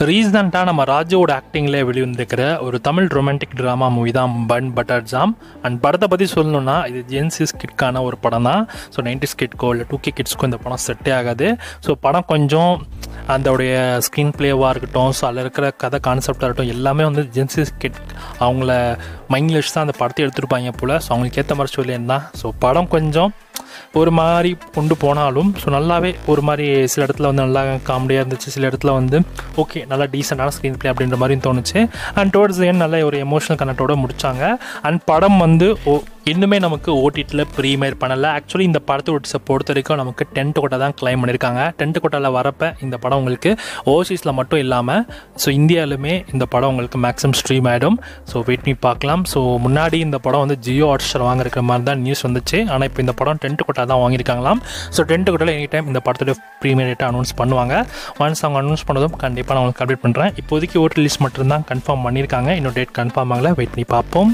ரீசெண்டாக நம்ம ராஜுவோட ஆக்டிங்கில் வெளிவந்திருக்கிற ஒரு தமிழ் ரொமான்டிக் ட்ராமா மூவி தான் பன் பட்டர் ஜாம். அண்ட் படத்தை பற்றி சொல்லணுன்னா இது ஜென்சிஸ் கிட்கான ஒரு படம் தான். ஸோ 90s கிட்கோ இல்லை 2K கிட்ஸ்க்கோ இந்த படம் செட்டே ஆகாது. ஸோ படம் கொஞ்சம் அதோடைய ஸ்க்ரீன் பிளேவாக இருக்கட்டும், ஸோ அதில் இருக்கிற கதை கான்செப்டாக இருக்கட்டும், எல்லாமே வந்து ஜென்சிஸ் கிட் அவங்கள மைண்டில் வச்சு தான் அந்த படத்தை எடுத்துருப்பாங்க போல். ஸோ அவங்களுக்கு ஏற்ற மாதிரி சொல்லியிருந்தான். ஸோ படம் கொஞ்சம் ஒரு மாதிரி கொண்டு போனாலும் ஸோ நல்லாவே ஒரு மாதிரி சில இடத்துல வந்து நல்லா காமெடியாக இருந்துச்சு, சில இடத்துல வந்து ஓகே நல்லா டீசெண்டான ஸ்க்ரீன் பிளே அப்படின்ற மாதிரியும் தோணுச்சு. அண்ட் டுவர்ட்ஸ் எண்ட் நல்ல ஒரு எமோஷனல் கனெக்டோடு முடித்தாங்க. அண்ட் படம் வந்து இன்னுமே நமக்கு ஓடிடியில் ப்ரீமியர் பண்ணலை. ஆக்சுவலி இந்த படத்தை பொறுத்த வரைக்கும் நமக்கு 10th கோட்டா தான் கிளைம் பண்ணியிருக்காங்க. 10th கோட்டாவில் வரப்போ இந்த படம் உங்களுக்கு ஓவர்சீஸில் மட்டும் இல்லாமல் ஸோ இந்தியாவிலுமே இந்த படம் உங்களுக்கு மேக்ஸிமம் ஸ்ட்ரீம் ஆகிடும். ஸோ வெயிட் பண்ணி பார்க்கலாம். ஸோ முன்னாடி இந்த படம் வந்து ஜியோ ஹாட்ஸ்டார் வாங்கிருக்கிற மாதிரி தான் நியூஸ் வந்துச்சு. ஆனால் இப்போ இந்த படம் 10th கோட்டா தான் வாங்கியிருக்காங்களாம். ஸோ 10th கோட்டாவில் எனி டைம் இந்த படத்தோட ப்ரீமியர் டேட்டை அனௌன்ஸ் பண்ணுவாங்க. ஒன்ஸ் அவங்க அனௌன்ஸ் பண்ணதும் கண்டிப்பாக நான் உங்களுக்கு அப்டேட் பண்ணுறேன். இப்போதைக்கு ஓடி ரிலீஸ் மட்டும்தான் கன்ஃபார்ம் பண்ணியிருக்காங்க. இன்னும் டேட் கன்ஃபார்ம் ஆகலை, வெயிட் பண்ணி பார்ப்போம்.